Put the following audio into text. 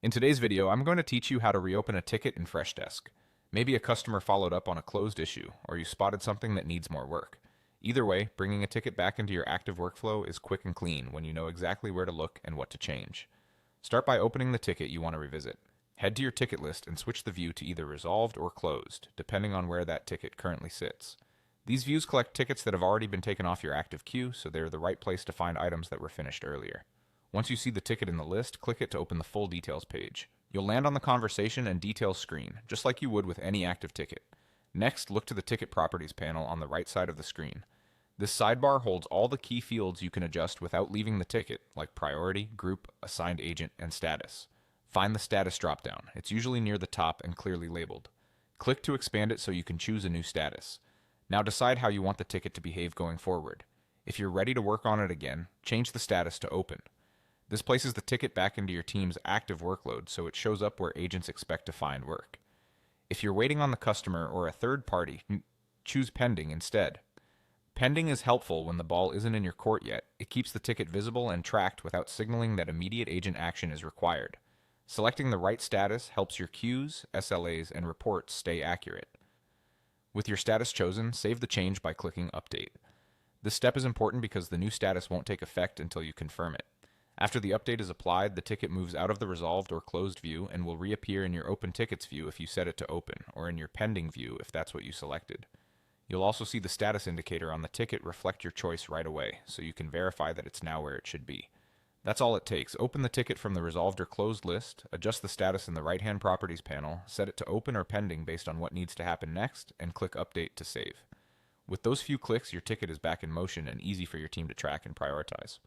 In today's video, I'm going to teach you how to reopen a ticket in Freshdesk. Maybe a customer followed up on a closed issue, or you spotted something that needs more work. Either way, bringing a ticket back into your active workflow is quick and clean when you know exactly where to look and what to change. Start by opening the ticket you want to revisit. Head to your ticket list and switch the view to either resolved or closed, depending on where that ticket currently sits. These views collect tickets that have already been taken off your active queue, so they're the right place to find items that were finished earlier. Once you see the ticket in the list, click it to open the full details page. You'll land on the conversation and details screen, just like you would with any active ticket. Next, look to the ticket properties panel on the right side of the screen. This sidebar holds all the key fields you can adjust without leaving the ticket, like priority, group, assigned agent, and status. Find the status dropdown. It's usually near the top and clearly labeled. Click to expand it so you can choose a new status. Now decide how you want the ticket to behave going forward. If you're ready to work on it again, change the status to open. This places the ticket back into your team's active workload so it shows up where agents expect to find work. If you're waiting on the customer or a third party, choose pending instead. Pending is helpful when the ball isn't in your court yet. It keeps the ticket visible and tracked without signaling that immediate agent action is required. Selecting the right status helps your queues, SLAs, and reports stay accurate. With your status chosen, save the change by clicking Update. This step is important because the new status won't take effect until you confirm it. After the update is applied, the ticket moves out of the resolved or closed view and will reappear in your open tickets view if you set it to open, or in your pending view if that's what you selected. You'll also see the status indicator on the ticket reflect your choice right away, so you can verify that it's now where it should be. That's all it takes. Open the ticket from the resolved or closed list, adjust the status in the right-hand properties panel, set it to open or pending based on what needs to happen next, and click Update to save. With those few clicks, your ticket is back in motion and easy for your team to track and prioritize.